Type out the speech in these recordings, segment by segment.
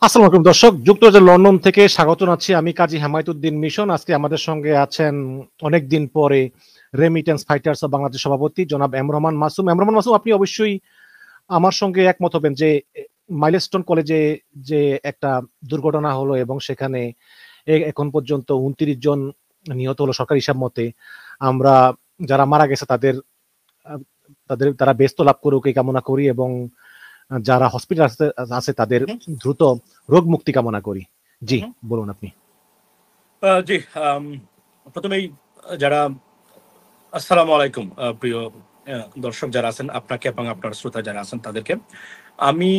আসসালামু আলাইকুম দর্শক, যুক্তরাজ্যের লন্ডন থেকে স্বাগত জানাচ্ছি। আমি কাজী হেমায়েতুদ্দিন মিশন। আজকে আমাদের সঙ্গে আছেন অনেকদিন পরে রেমিটেন্স ফাইটার্স অব বাংলাদেশ সভাপতি জনাব এম রহমান মাসুম। এম রহমান মাসুম, আপনি অবশ্যই আমার সঙ্গে একমত হবেন যে মাইলস্টোন কলেজে যে একটা দুর্ঘটনা হলো এবং সেখানে এখন পর্যন্ত ২৯ জন নিহত হলো সরকারি হিসাব মতে। আমরা যারা মারা গেছে তারা ব্যস্ত লাভ করুক এই কামনা করি এবং যারা হসপিটাল আছে তাদের হুম, দ্রুত রোগ মুক্তি কামনা করি। জি, হুম। বলুন আপনি। জি, প্রথমেই যারা আসসালামু আলাইকুম প্রিয় দর্শক যারা আছেন আপনাকে এবং আপনার শ্রোতা যারা আছেন তাদেরকে আমি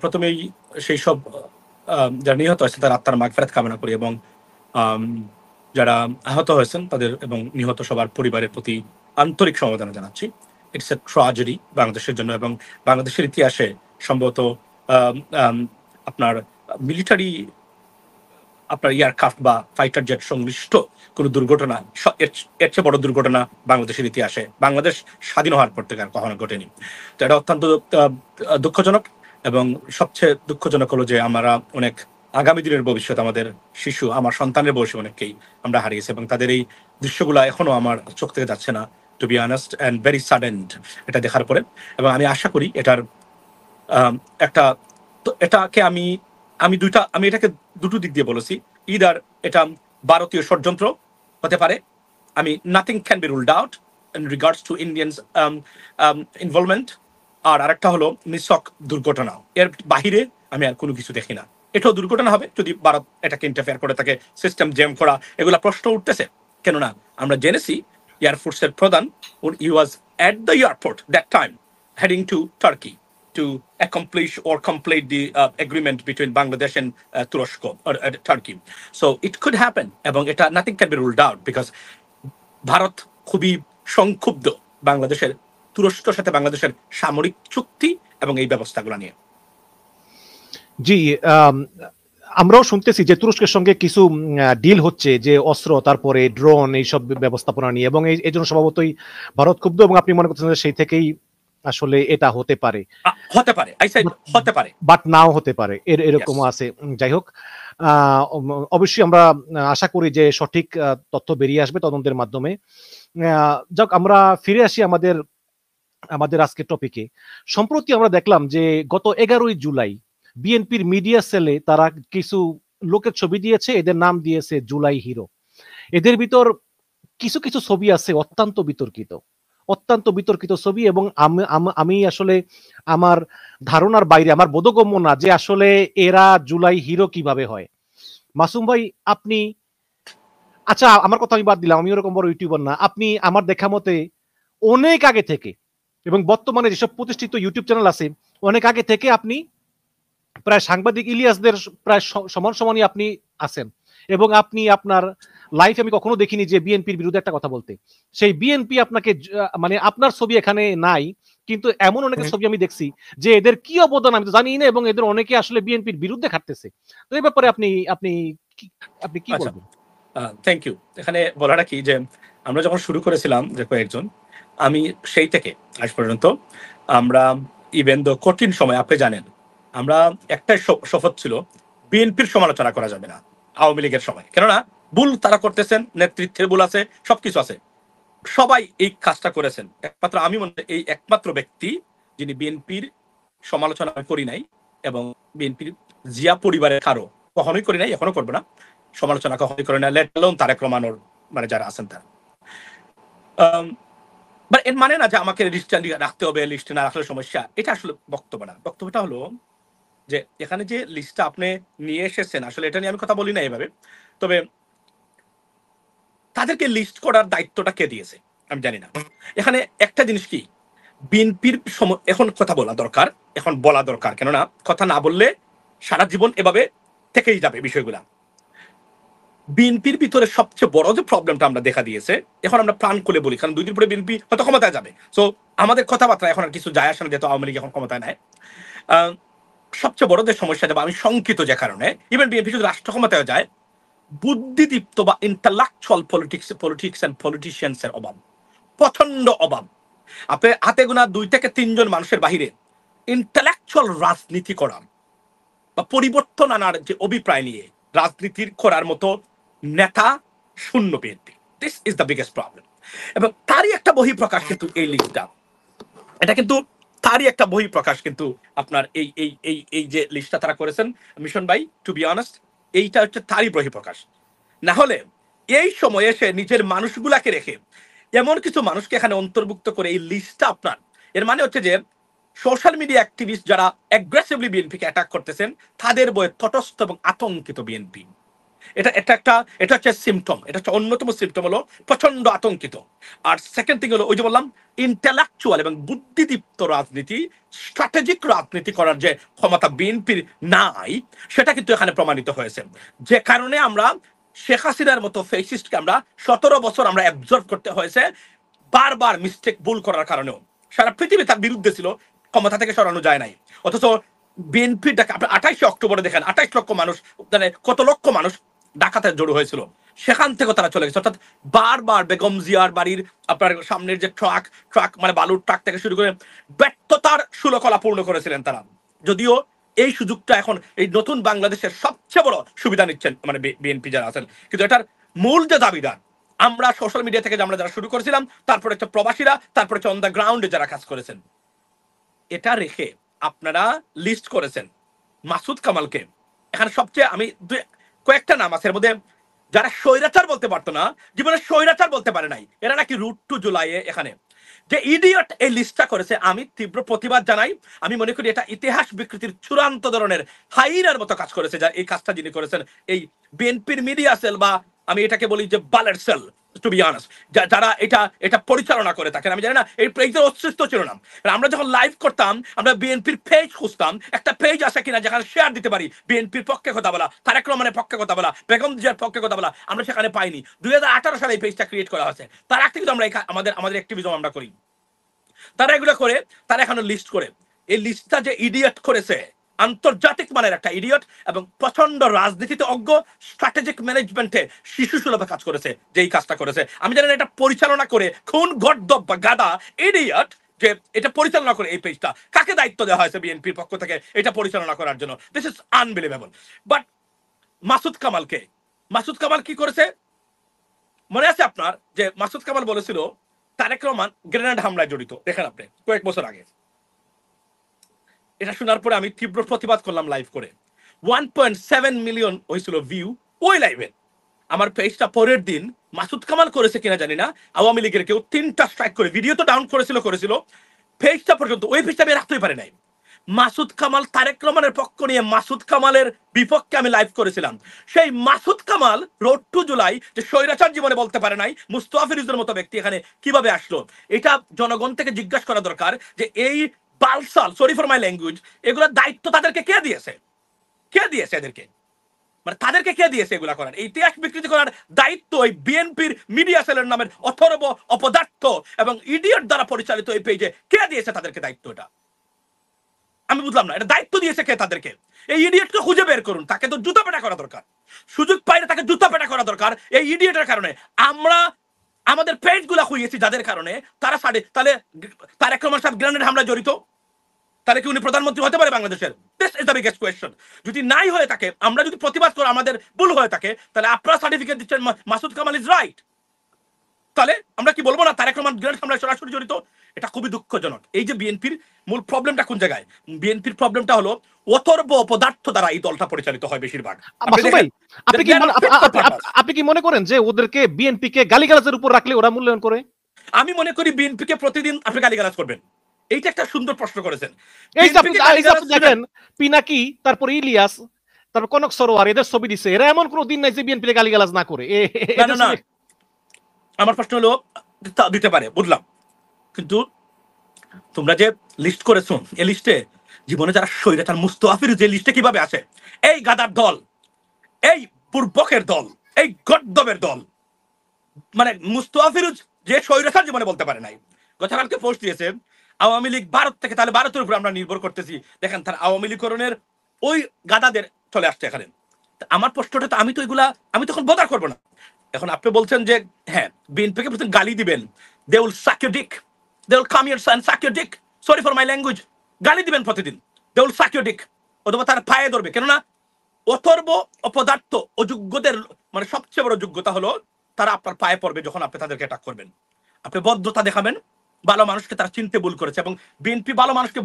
প্রথমেই সেই সব যারা নিহত হয়েছে তার আত্মার মাগফিরাত কামনা করি এবং আম, যারা আহত হয়েছেন তাদের এবং নিহত সবার পরিবারের প্রতি আন্তরিক সমবেদনা জানাচ্ছি। ইটস এ ট্রাজেডি বাংলাদেশের জন্য এবং বাংলাদেশের ইতিহাসে সম্ভবত আম, আম, আপনার মিলিটারি আপনার এয়ারক্রাফট বা ফাইটার জেট সংশ্লিষ্ট কোনো দুর্ঘটনা এর চেয়ে বড় দুর্ঘটনা বাংলাদেশের ইতিহাসে বাংলাদেশ স্বাধীন হওয়ার পর থেকে আর কখনো ঘটেনি। তো এটা অত্যন্ত আহ, দুঃখজনক এবং সবচেয়ে দুঃখজনক হলো যে আমরা অনেক আগামী দিনের ভবিষ্যৎ আমাদের শিশু আমার সন্তানের বয়সে অনেককেই আমরা হারিয়েছি এবং তাদের এই দৃশ্যগুলো এখনো আমার চোখ থেকে যাচ্ছে না, to be honest and very saddened এটা দেখার পরে। এবং আমি আশা করি এটার আম, একটা এটাকে আমি আমি এটাকে দুটো দিক দিয়ে বলেছি। ইদার এটা ভারতীয় ষড়যন্ত্র হতে পারে, আমি nothing can be ruled out in regards to Indians involvement. আর আরেকটা হলো নিছক দুর্ঘটনা, এর বাহিরে আমি আর কোনো কিছু দেখি না। এটাও দুর্ঘটনা হবে যদি ভারত এটাকে ইন্টারফেয়ার করে থাকে, সিস্টেম জ্যাম করা এগুলা প্রশ্ন উঠতেছে। কেননা আমরা জেনেছি এয়ারফোর্সের প্রধান he was at the airport that time heading to Turkey to accomplish or complete the agreement between Bangladesh and Turoshko or Turkey. So it could happen এবং এটা nothing can be ruled out because Bharat খুবই সংক্ষুব্ধ বাংলাদেশের তুরস্কের সাথে বাংলাদেশের সামরিক চুক্তি এবং এই ব্যবস্থাগুলো নিয়ে। জি, আম, আমরাও শুনতেছি যে তুরস্কের সঙ্গে কিছু ডিল হচ্ছে, যে অস্ত্র তারপরে ড্রোন এইসব ব্যবস্থাপনা নিয়ে, এবং এই জন্য স্বভাবতই ভারত ক্ষুব্ধ এবং আপনি মনে করছেন যে সেই থেকেই আসলে এটা হতে পারে, হতে পারে, আই সাইড হতে পারে, বাট নাও হতে পারে, Yes. এরকমও আছে। যাই হোক, অবশ্যই আমরা আশা করি যে সঠিক তথ্য বেরিয়ে আসবে তদন্তের মাধ্যমে। যাক, আমরা ফিরে আসি আমাদের আমাদের আজকের টপিকে। সম্প্রতি আমরা দেখলাম যে গত 11ই জুলাই বিএনপির মিডিয়া সেলে তারা কিছু লোকের ছবি দিয়েছে, এদের নাম দিয়েছে জুলাই হিরো। এদের ভিতর কিছু কিছু ছবি আছে অত্যন্ত বিতর্কিত ছবি, এবং আমি আসলে আমার ধারণার বাইরে, আমার বোধগম্য না যে আসলে এরা জুলাই হিরো কিভাবে হয়। মাসুম ভাই, আপনি, আচ্ছা আমার কথা আমি বাদ দিলাম, আমি ওরকম বড় ইউটিউবার না। আপনি আমার দেখা মতে অনেক আগে থেকে, এবং বর্তমানে যেসব প্রতিষ্ঠিত ইউটিউব চ্যানেল আছে অনেক আগে থেকে আপনি প্রায় সাংবাদিক ইলিয়াসদের প্রায় সমান সমানই আপনি আছেন, এবং আপনি আপনার লাইফে আমি কখনো দেখিনি যে বিএনপির বিরুদ্ধে একটা কথা বলতে। সেই বিএনপি আপনাকে মানে আপনার ছবি এখানে নাই, কিন্তু এমন অনেকের ছবি আমি দেখছি যে এদের কি অবদান আমি তো জানি না, এবং এদের অনেকে আসলে বিএনপির বিরুদ্ধে খাটতেছে। তো এই ব্যাপারে আপনি আপনি আপনি কি আচ্ছা, বলবেন? Thank you. এখানে বলাটা কি যে আমরা যখন শুরু করেছিলাম যে কয়েকজন, আমি সেই থেকে আজ পর্যন্ত আমরা ইভেন দ্য কঠিন সময় আপনি জানেন আমরা একটাই শপথ ছিল, বিএনপির সমালোচনা করা যাবে না আওয়ামী লীগের সময়। কেননা ভুল তারা করতেছেন, নেতৃত্বের ভুল আছে, সবকিছু আছে, সবাই এই কাজটা করেছেন। একমাত্র আমি মনে হয় এই একমাত্র ব্যক্তি যিনি বিএনপির সমালোচনা করি নাই এবং বিএনপির জিয়া পরিবারের কারো কখনোই করি নাই, এখনো করবো না, সমালোচনা কখনোই করে না, লেট অ্যালোন তারেক রহমানের মানে যারা আছেন তারা। বাট এর মানে না যে আমাকে লিস্টটা রাখতে হবে, লিস্টে না রাখলে সমস্যা, এটা আসলে বক্তব্য না। বক্তব্যটা হলো যে এখানে যে লিস্টটা আপনি নিয়ে এসেছেন আসলে এটা নিয়ে আমি কথা বলি না এভাবে, তবে তাদেরকে লিস্ট করার দায়িত্বটা কে দিয়েছে আমি জানি না। এখানে একটা জিনিস কি, বিএনপির এখন কথা বলা দরকার, এখন বলা দরকার, কেননা কথা না বললে সারা জীবন এভাবে থেকেই যাবে বিষয়গুলা। বিএনপির ভিতরে সবচেয়ে বড় যে প্রবলেমটা আমরা দেখা দিয়েছে, এখন আমরা প্রাণ খুলে বলি, কারণ 2 দিন পরে বিএনপি হয়তো ক্ষমতায় যাবে, সো আমাদের কথাবার্তা এখন আর কিছু যায় আসে না, যেহেতু আওয়ামী লীগ এখন ক্ষমতায় নেয়। সবচেয়ে বড় যে সমস্যা যাবে আমি শঙ্কিত, যে কারণে ইভেন বিএনপি যদি রাষ্ট্র ক্ষমতায় যায়, বুদ্ধিদীপ্ত বা ইন্টালেকচুয়াল পলিটিক্স এন্ড পলিটিশিয়ানস এর অভাব, প্রচন্ড অভাব। আপনি হাতে গোনা 2 থেকে 3 জন মানুষের বাহিরে ইন্টালেকচুয়াল রাজনীতি করার বা পরিবর্তন আনার যে অভিপ্রায় নিয়ে রাজনীতির করার মতো নেতা শূন্য BNP. This is the biggest problem. এবং তারই একটা বহিঃপ্রকাশ কিন্তু এই লিস্টটা, এটা কিন্তু তারই একটা বহিঃপ্রকাশ কিন্তু আপনার এই এই এই এই যে লিস্টটা তারা করেছেন মিশন ভাই, টু বি অনেস্ট এইটা হচ্ছে তারই বহিঃপ্রকাশ। না হলে এই সময়ে এসে নিজের মানুষগুলাকে রেখে এমন কিছু মানুষকে এখানে অন্তর্ভুক্ত করে এই লিস্টটা আপনার, এর মানে হচ্ছে যে সোশ্যাল মিডিয়া অ্যাক্টিভিস্ট যারা অ্যাগ্রেসিভলি বিএনপিকে অ্যাটাক করতেছেন তাদের বয়ে তটস্থ এবং আতঙ্কিত বিএনপি। এটা হচ্ছে সিমটম, এটা হচ্ছে অন্যতম সিমটম হলো প্রচন্ড আতঙ্কিত। আর সেকেন্ড থিং হলো ওই যে বললাম ইন্টেলেকচুয়াল এবং বুদ্ধিদীপ্ত রাজনীতি, স্ট্র্যাটেজিক রাজনীতি করার যে ক্ষমতা বিএনপির নাই, সেটা কিন্তু এখানে প্রমাণিত হয়েছে। যে কারণে আমরা শেখ হাসিনার মতো ফেসিস্টকে আমরা 17 বছর আমরা অ্যাবজর্ভ করতে হয়েছে, বারবার মিস্টেক ভুল করার কারণেও। সারা পৃথিবী তার বিরুদ্ধে ছিল, ক্ষমতা থেকে সরানো যায় নাই। অথচ বিএনপির ডাকা আপনি 28 অক্টোবরে দেখেন 28 লক্ষ মানুষ, মানে কত লক্ষ মানুষ ডাকাতে জড়ো হয়েছিল, সেখান থেকে তারা চলে গেছে। অর্থাৎ বারবার বেগম জিয়ার বাড়ির আপনার সামনের যে ট্রাক মানে বালুর ট্রাক থেকে শুরু করে ব্যর্থতার সুলকলা পূর্ণ করেছিলেন তারা। যদিও এই সুযোগটা এখন এই নতুন বাংলাদেশের সবচেয়ে বড় সুবিধা নিচ্ছেন মানে বিএনপি যারা আছেন, কিন্তু এটার মূল যে দাবিদার আমরা সোশ্যাল মিডিয়া থেকে আমরা যারা শুরু করেছিলাম, তারপরে হচ্ছে প্রবাসীরা, তারপরে হচ্ছে অন দ্য গ্রাউন্ডে যারা কাজ করেছেন, এটা রেখে আপনারা লিস্ট করেছেন মাসুদ কামালকে। এখানে সবচেয়ে আমি কয়েকটা নাম আছে এর মধ্যে যারা স্বৈরাচার বলতে পারতো না, জীবনে স্বৈরাচার বলতে পারে নাই, এরা নাকি রুট টু জুলাইয়ে এখানে যে ইডিয়ট এই লিস্টটা করেছে। আমি তীব্র প্রতিবাদ জানাই। আমি মনে করি এটা ইতিহাস বিকৃতির চূড়ান্ত ধরনের হাইনার মতো কাজ করেছে যা এই কাজটা যিনি করেছেন, এই বিএনপির মিডিয়া সেল বা আমি এটাকে বলি যে বালের সেল, টু বি অনেস্ট, যারা এটা পরিচালনা করে থাকেন। আমি জানি না এই পেজের অস্তিত্ব ছিল না। আমরা যখন লাইভ করতাম আমরা বিএনপির পেজ খুঁজতাম, একটা পেজ আছে কিনা যেখানে শেয়ার দিতে পারি বিএনপির পক্ষে কথা বলা, তারেক রহমানের পক্ষে কথা বলা, বেগম জিয়ার পক্ষে কথা বলা, আমরা সেখানে পাইনি। 2018 সালে এই পেজটা ক্রিয়েট করা হয়েছে, তার আগে কিন্তু আমরা আমাদের অ্যাক্টিভিজম আমরা করি। তারা এগুলো করে, তারা এখানে লিস্ট করে, এই লিস্টটা যে ইডিয়ট করেছে, আন্তর্জাতিক মানের একটা ইডিয়ট এবং প্রচন্ড রাজনীতিতে অজ্ঞ, স্ট্র্যাটেজিক ম্যানেজমেন্টে শিশু সুলভে কাজ করেছে, যেই কাজটা করেছে। আমি জানি এটা পরিচালনা করে খুন গর্দব বা গাদা ইডিয়ট যে এটা পরিচালনা করে এই পেজটা, কাকে দায়িত্ব দেওয়া হয়েছে বিএনপির পক্ষ থেকে এটা পরিচালনা করার জন্য? This is unbelievable. But Masud Kamal কি করেছে মনে আছে আপনার? যে মাসুদ কামাল বলেছিল তারেক রহমান গ্রেনেড হামলায় জড়িত, দেখেন আপনি কয়েক বছর আগে। এটা শোনার পরে আমি তীব্র প্রতিবাদ করলাম লাইভ করে। 1.7 মিলিয়ন হয়েছিল ভিউ ওই লাইভে। আমার পেজটা পরের দিন মাসুদ কামাল করেছে কিনা জানি না, আওয়ামী লীগের কেউ 3টা স্ট্রাইক করে ভিডিও তো ডাউন করেছিল, পেজটা পর্যন্ত ওই পেজটা আমি রাখতেই পারে নাই। মাসুদ কামাল তারেক রহমানের পক্ষ নিয়ে মাসুদ কামালের বিপক্ষে আমি লাইভ করেছিলাম। সেই মাসুদ কামাল রোড টু জুলাই যে স্বৈরাচার জীবনে বলতে পারে নাই, মুস্তফা ফিরোজের মতো ব্যক্তি এখানে কিভাবে আসলো? এটা জনগণ থেকে জিজ্ঞাসা করা দরকার যে এই বালসাল, সরি ফর মাই ল্যাঙ্গুয়েজ, এগুলোর দায়িত্ব তাদেরকে কে দিয়েছে এদেরকে? মানে তাদেরকে কে দিয়েছে এগুলা করার? ইতিহাস বিকৃতি করার দায়িত্ব এই বিএনপির মিডিয়া সেলের নামের অথর্ব অপদার্থ এবং ইডিয়ট দ্বারা পরিচালিত এই পেজে কে দিয়েছে তাদেরকে দায়িত্ব? এটা আমি বুঝলাম না, এটা দায়িত্ব দিয়েছে কে তাদেরকে? এই ইডিয়টকে খুঁজে বের করুন, তাকে তো জুতা পেটা করা দরকার, সুযোগ পাইলে তাকে জুতা পেটা করা দরকার। এই ইডিয়টের কারণে আমরা আমাদের পেজ গুলা খুঁজেছি, যাদের কারণে তারা তাহলে তারেক রহমান সাহেব গ্রেনেড হামলা জড়িত, তাহলে কি উনি প্রধানমন্ত্রী হতে পারে বাংলাদেশের? This is the biggest question. যদি নাই হয়ে থাকে, আমরা যদি প্রতিবাদ করে আমাদের ভুল হয়ে থাকে, তাহলে আপনারা সার্টিফিকেট দিচ্ছেন মাসুদ কামাল ইজ রাইট, তাহলে আমরা কি বলবো না তারেক রহমান গ্রেনেড হামলায় সরাসরি জড়িত? এটা খুবই দুঃখজনক। এই যে বিএনপির মূল প্রবলেমটা কোন জায়গায়? বিএনপির প্রবলেমটা হলো অথর্ব পদার্থ দ্বারা এই দলটা পরিচালিত হয় বেশিরভাগ। আপনি কি মনে করেন যে ওদেরকে বিএনপি কে গালিগালাজের উপর রাখলে ওরা মূল্যায়ন করে? আমি মনে করি বিএনপি কে প্রতিদিন আপনি গালিগালাজ করবেন। এইটা একটা সুন্দর প্রশ্ন করেছেন। দেখেন পিনাকি, তারপর ইলিয়াস, তারপর কনক সরোয়ার, এদের ছবি দিছে, এরা এমন কোনো দিন নাই যে বিএনপি কে গালিগালাজ না করে। না, আমার প্রশ্ন হলো দিতে পারে, বুঝলাম, কিন্তু তোমরা যে লিস্ট করেছো এই লিস্টে জীবনে যারা স্বৈরাচার, মুস্তফা ফিরোজ যে লিস্টে কিভাবে আসে? এই গাদার দল, এই বুর্বকের দল, এই গদ্দবের দল, মানে মুস্তফা ফিরোজ যে স্বৈরাচার জীবনে বলতে পারে নাই। গতকালকে পোস্ট দিয়েছে আওয়ামী লীগ ভারত থেকে, তাহলে ভারতের উপর আমরা নির্ভর করতেছি। দেখেন তার আওয়ামী লীগকরণের ওই গাদাদের চলে আসছে এখানে। আমার প্রশ্নটা তো আমি তখন বদার করবো না। এখন আপনি বলছেন যে হ্যাঁ বিএনপিকে প্রথম গালি দিবেন, they will suck your dick, they will come here and suck your dick, sorry for my language, গালি দিবেন প্রতিদিন, দে উইল সাক ইউর ডিক। অথবা তার পায়ে ধরবে। কেননা অথর্ব অপদার্থ অযোগ্যদের মানে সবচেয়ে বড় যোগ্যতা হলো তারা আপনার পায়ে পড়বে যখন আপনি তাদেরকে অ্যাটাক করবেন। আপনি ভদ্রতা দেখাবেন, ভালো মানুষকে তারা চিনতে ভুল করেছে এবং বিএনপি ভালো মানুষকে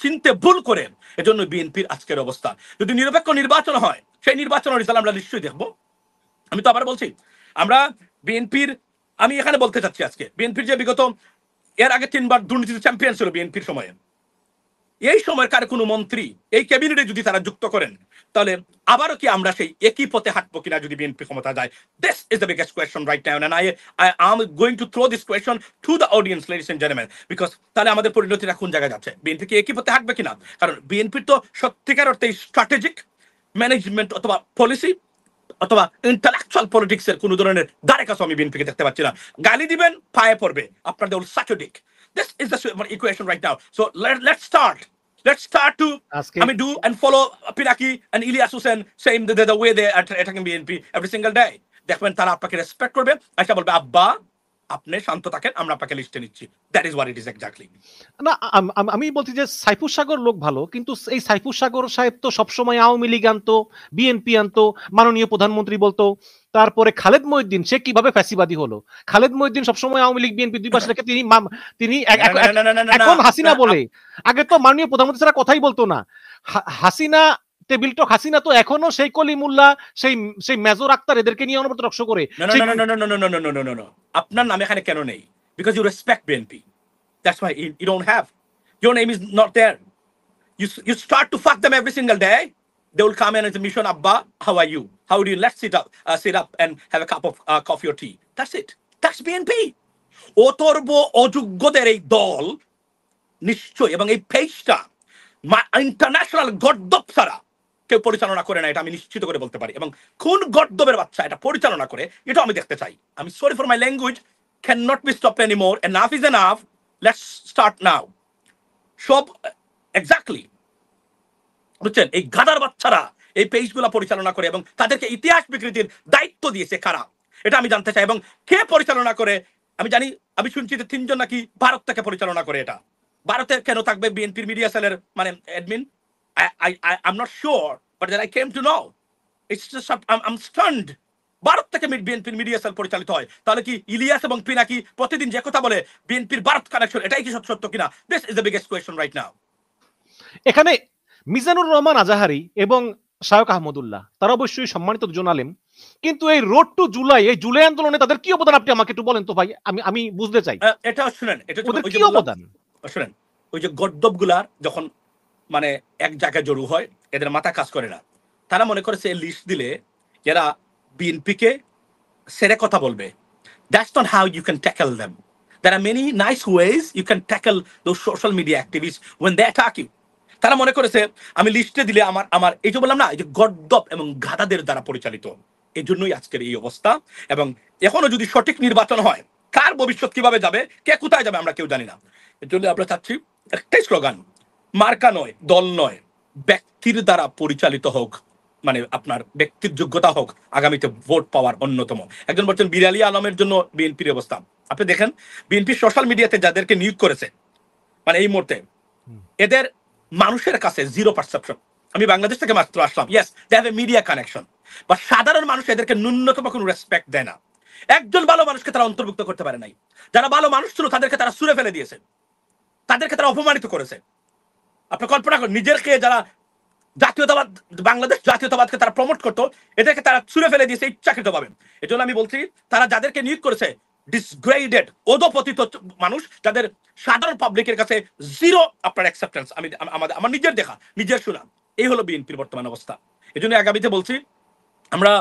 চিনতে ভুল করে, এজন্য বিএনপির আজকের অবস্থা। যদি নিরপেক্ষ নির্বাচন হয়, সেই নির্বাচনের রেজাল্ট আমরা নিশ্চয়ই দেখবো। আমি তো আবার বলছি, আমরা বিএনপির, আমি এখানে বলতে চাচ্ছি আজকে বিএনপির যে বিগত এর আগে 3বার দুর্নীতিতে চ্যাম্পিয়ন ছিল বিএনপির সময়ে, এই সময়কার কোনো মন্ত্রী এই ক্যাবিনেটে যদি তারা যুক্ত করেন, তাহলে আবারও কি আমরা সেই একই পথে হাঁটবো কিনা যদি বিএনপি ক্ষমতা যায়? This is the biggest question right now, and I am going to throw this question to the audience, ladies and gentlemen, because তাহলে আমাদের পরিণতিটা কোন জায়গায় যাচ্ছে? বিএনপি কি একই পথে হাঁটবে কিনা? কারণ বিএনপির তো সত্যিকার অর্থে স্ট্র্যাটেজিক ম্যানেজমেন্ট অথবা পলিসি অথবা ইন্টালেকচুয়াল পলিটিক্স এর কোন ধরনের ধারে কাছে আমি বিএনপিকে দেখতে পাচ্ছি না। গালি দিবেন, পায়ে পড়বে, আপনার দল suck your dick. This is the equation right now. So let's start to আজকে I mean do and follow Pinaki and Ilyas Hussein saying the way they are attacking BNP every single day. দেখবেন তারা আপনাকে রেসপেক্ট করবে, আচ্ছা বলবে আব্বা আপনি শান্ত থাকেন, আমরা আপনাকে লিস্টে নিচ্ছি। That is what it is exactly. না, আমি বলছি যে সাইফুর সাগর লোক ভালো, কিন্তু এই সাইফুর সাগর সাহেব তো সবসময় আওয়ামী লীগ আনতো, বিএনপি আনতো, মাননীয় প্রধানমন্ত্রী বলতো। তারপরে খালেদ মহিউদ্দিন, সে কিভাবে ফ্যাসিবাদী হলো? খালেদ মহিউদ্দিন সবসময় আওয়ামী লীগ বিএনপি দুই পাশে রেখে তিনি এখন হাসিনা বলে। আগে তো মাননীয় প্রধানমন্ত্রী ছাড়া কথাই বলতো না। হাসিনা টেবিল টক, হাসিনা তো এখনো সেই কলিমুল্লাহ, সেই মেজর আক্তার এদেরকে নিয়ে অনবরত রক্ষ করে। আপনার নাম এখানে কেন নেই? Because you respect BNP, that's why you don't have, your name is not there. You start to fuck them every single day. They will come in as a mission, Abba, how are you? How do you? Let's sit up and have a cup of coffee or tea. That's it. That's BNP. অতর্ব অযোগ্যদের এই দল নিশ্চয়, এবং এই পেজটা international গর্দব ছাড়া কেউ পরিচালনা করে না, এটা আমি নিশ্চিত করে বলতে পারি। এবং কোন গর্দবের বাচ্চা এটা পরিচালনা করে, এটা আমি দেখতে চাই। আমি sorry for my language, can not be stop anymore. Enough is enough, let's start now. সব এক্স্যাক্টলি বুঝছেন, এই গাদার বাচ্চারা এই পেজগুলো পরিচালনা করে এবং তাদেরকে ইতিহাস বিকৃতির দায়িত্ব দিয়েছে কারা, এটা আমি জানতে চাই। এবং কে পরিচালনা করে আমি জানি, আমি শুনছি যে 3 জন নাকি ভারত থেকে পরিচালনা করে। এটা ভারতে কেন থাকবে বিএনপির মিডিয়া সেলের মানে admin? I'm not sure, but then I came to know. It's just I'm stunned. Bharat থেকে বিএনপির মিডিয়া সেল পরিচালিত হয়, তাহলে কি ইলিয়াস এবং পিনাকি প্রতিদিন যে কথা বলে বিএনপির ভারত কানেকশন, এটাই কি সত্য কিনা? This is the biggest question right নাও। এখানে মিজানুর রহমান আজাহারি এবং শায়ক আহমদুল্লাহ তারা অবশ্যই সম্মানিত দুজন আলেম, কিন্তু এই রোড টু জুলাই, এই জুলাই আন্দোলনে তাদের কি অবদান আপনি আমাকে একটু বলেন তো ভাই, আমি বুঝতে চাই। এটা শুনেন, এটা কি অবদান শুনেন। ওই যে গর্দব গুলার যখন মানে এক জায়গায় জড়ো হয়, এদের মাথা কাজ করে না। তারা মনে করেছে লিস্ট দিলে এরা বিএনপিকে সেরে কথা বলবে। That's not how you can tackle them. There are many nice ways you can tackle those social media activists when they attack you. তারা মনে করেছে আমি লিস্টে দিলে আমার এই যে বললাম না, এই যে গর্দব এবং গাধাদের দ্বারা পরিচালিত, এই জন্যই আজকের এই অবস্থা। এবং এখনো যদি সঠিক নির্বাচন হয়, কার ভবিষ্যৎ কিভাবে যাবে, কে কোথায় যাবে আমরা কেউ জানি না। এর জন্য আমরা চাচ্ছি একটাই স্লোগান, মার্কা নয়, দল নয়, ব্যক্তির দ্বারা পরিচালিত হোক, মানে আপনার ব্যক্তির যোগ্যতা হোক আগামীতে ভোট পাওয়ার অন্যতম। একজন বলছেন বিরালী আলমের জন্য বিএনপির অবস্থা। আপনি দেখেন বিএনপি সোশ্যাল মিডিয়াতে যাদেরকে নিয়োগ করেছে মানে এই মুহূর্তে, এদের মানুষের কাছে জিরো পারসেপশন। আমি বাংলাদেশ থেকে মাত্র আসলাম, yes they have a media connection, বা সাধারণ মানুষ এদেরকে ন্যূনতম কোনো রেসপেক্ট দেয় না। একজন ভালো মানুষকে তারা অন্তর্ভুক্ত করতে পারে নাই। যারা ভালো মানুষ ছিল তাদেরকে তারা ছুঁড়ে ফেলে দিয়েছে, তাদেরকে তারা অপমানিত করেছে। আপনি কল্পনা করেন, নিজেরকে যারা জাতীয়তাবাদ, বাংলাদেশ জাতীয়তাবাদকে তারা প্রমোট করতো, এদেরকে তারা ছুঁড়ে ফেলে দিয়েছে ইচ্ছাকৃত ভাবে। এই জন্য আমি বলছি, তারা যাদেরকে নিয়োগ করেছে ডিসগ্রেডেড অধপতিত মানুষ, যাদের সাধারণ পাবলিকের কাছে জিরো আপনার অ্যাকসেপ্টেন্স। আমার নিজের দেখা, নিজের শোনা, এই হলো বিএনপির বর্তমান অবস্থা। এই জন্য আগামীতে বলছি, আমরা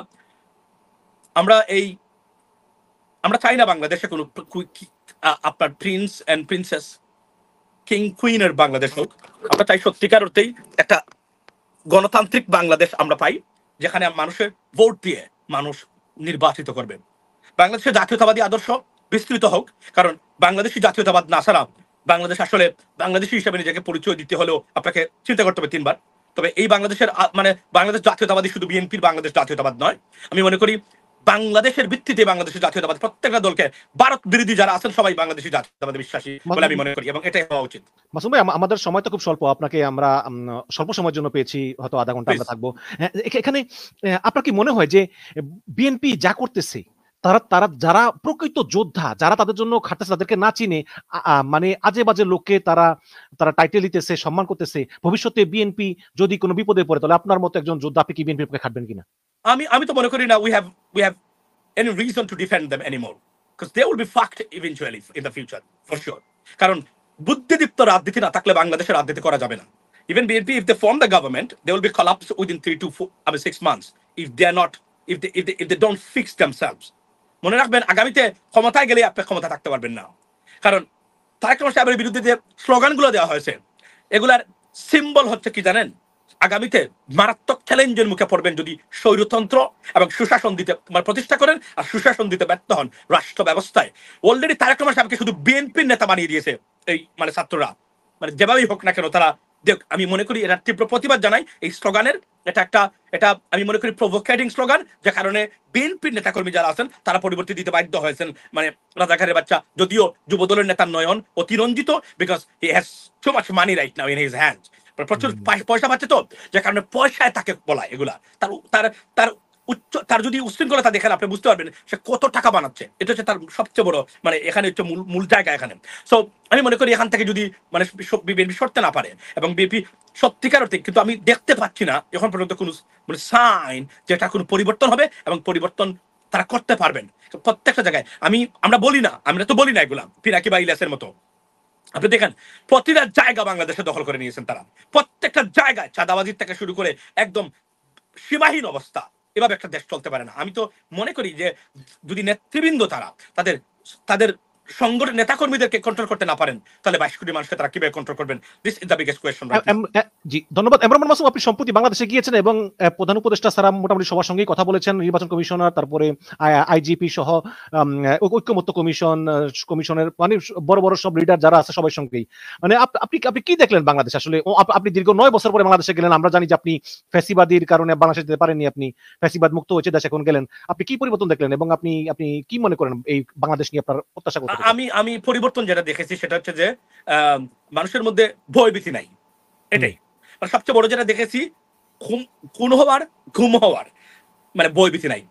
চাই না বাংলাদেশে কোনো আপনার প্রিন্স এন্ড প্রিন্সেস, কিং কুইনের বাংলাদেশ হোক। আমরা চাই সত্যিকার অর্থেই একটা গণতান্ত্রিক বাংলাদেশ আমরা পাই, যেখানে মানুষের ভোট দিয়ে মানুষ নির্বাচিত করবে। বাংলাদেশের জাতীয়তাবাদী আদর্শ বিস্তৃত হোক, কারণ বাংলাদেশি জাতীয়তাবাদ না ছাড়া বাংলাদেশ আসলে বাংলাদেশি হিসেবে নিজেকে পরিচয় দিতে হলেও আপনাকে চিন্তা করতে হবে 3 বার। তবে এই বাংলাদেশের মানে বাংলাদেশ জাতীয়তাবাদী শুধু বিএনপির বাংলাদেশ জাতীয়তাবাদ নয়। আমি মনে করি বাংলাদেশের ভিত্তিতে বাংলাদেশের জাতীয়তাবাদ প্রত্যেকটা দলকে, ভারত বিরোধী যারা আছেন সবাই বাংলাদেশি জাতীয়তাবাদে বিশ্বাসী বলে আমি মনে করি, এবং এটাই হওয়া উচিত। মাসুম ভাই, আমাদের সময় তো খুব স্বল্প, আপনাকে আমরা স্বল্প সময়ের জন্য পেয়েছি, হয়তো আধা ঘন্টা আমরা থাকবো। এখানে আপনার কি মনে হয় যে বিএনপি যা করতেছে, তারা তারা যারা প্রকৃত যোদ্ধা, যারা তাদের জন্য খাটতেছে, তাদেরকে না চিনে মানে আজে বাজে লোককে তারা তারা টাইটেল দিতেছে, সম্মান করতেছে, ভবিষ্যতে বিএনপি যদি কোনো বিপদে পড়ে, তাহলে আপনার মতো একজন যোদ্ধা, আপনি কি বিএনপির পক্ষে খাটবেন কিনা? আমি তো মনে করি না we have any reason to defend them anymore, because they will be fucked eventually in the future for sure. কারণ বুদ্ধিদীপ্ত রাজনীতি না থাকলে বাংলাদেশের রাজনীতি করা যাবে না। Even BNP, if they form the government, they will be collapsed within 3 to 6 months if they are not, if they don't fix themselves. মনে রাখবেন, আগামীতে ক্ষমতায় গেলে আপনি ক্ষমতা থাকতে পারবেন না। কারণ তারেক রহমান সাহেবের বিরুদ্ধে যে স্লোগানগুলো দেওয়া হয়েছে, এগুলার সিম্বল হচ্ছে কি জানেন? আগামীতে মারাত্মক চ্যালেঞ্জের মুখে পড়বেন যদি স্বৈরতন্ত্র এবং সুশাসন দিতে প্রতিষ্ঠা করেন আর সুশাসন দিতে ব্যর্থ হন রাষ্ট্র ব্যবস্থায়। অলরেডি তারেক রহমান সাহেবকে শুধু বিএনপির নেতা বানিয়ে দিয়েছে এই ছাত্ররা, যেভাবেই হোক না কেন তারা। আমি মনে করি এরা তীব্র প্রতিবাদ জানাই এই স্লোগানের। এটা আমি মনে করি প্রভোকেটিং স্লোগান, যে কারণে বিএনপির নেতাকর্মী যারা আছেন তারা পরিবর্তন দিতে বাধ্য হয়েছেন। রাজাকারের বাচ্চা যদিও যুবদলের নেতা নয়ন অতিরঞ্জিত, because he has so much money right now in his hand, প্রচুর পয়সা পাচ্ছে, তো যে কারণে পয়সায় তাকে বলায় এগুলা। তার তার যদি উশৃঙ্খলতা দেখেন আপনি বুঝতে পারবেন সে কত টাকা বানাচ্ছে। এটা হচ্ছে তার সবচেয়ে বড় এখানে হচ্ছে মূল জায়গা এখানে। সো আমি মনে করি এখান থেকে যদি বিএনপি সরতে না পারে এবং বিএনপি সত্যিকার অর্থে, কিন্তু আমি দেখতে পাচ্ছি না এখন পর্যন্ত কোনো সাইন যেটা কোনো পরিবর্তন হবে এবং পরিবর্তন তারা করতে পারবেন প্রত্যেকটা জায়গায়। আমরা তো বলি না এগুলা পিনাকি বা ইলিয়াসের মতো। আপনি দেখেন প্রতিটা জায়গা বাংলাদেশে দখল করে নিয়েছেন তারা, প্রত্যেকটা জায়গায় চাঁদাবাজির থেকে শুরু করে একদম সীমাহীন অবস্থা। এভাবে একটা দেশ চলতে পারে না। আমি তো মনে করি যে যদি নেতৃবৃন্দ তারা তাদের সংগঠন নেতাকর্মীদেরকে কন্ট্রোল করতে না পারেন, তাহলে 22 কোটি মানুষকে তারা কিভাবে কন্ট্রোল করবেন? This is the biggest question. জি, ধন্যবাদ। এমরান মাসুম, আপনি সম্প্রতি বাংলাদেশে গিয়েছেন এবং প্রধান উপদেষ্টা স্যার মোটামুটি সবার সঙ্গেই কথা বলেছেন, নির্বাচন কমিশনার, তারপরে আইজিপি সহ ঐক্যমত্য কমিশনের বড় বড় সব লিডার যারা আছে সবার সঙ্গেই। আপনি কি দেখলেন বাংলাদেশ আসলে? আপনি দীর্ঘ 9 বছর পরে বাংলাদেশে গেলেন। আমরা জানি যে আপনি ফ্যাসিবাদীর কারণে বাংলাদেশে যেতে পারেননি, আপনি ফ্যাসিবাদ মুক্ত হয়েছে দেশ, এখন গেলেন। আপনি কি পরিবর্তন দেখলেন এবং আপনি কি মনে করেন এই বাংলাদেশ নিয়ে আপনার প্রত্যাশা করতে? আমি পরিবর্তন যেটা দেখেছি সেটা হচ্ছে যে মানুষের মধ্যে ভয়ভীতি নাই, এটাই সবচেয়ে বড় যেটা দেখেছি। খুন হওয়ার, ঘুম হওয়ার ভয়ভীতি নাই।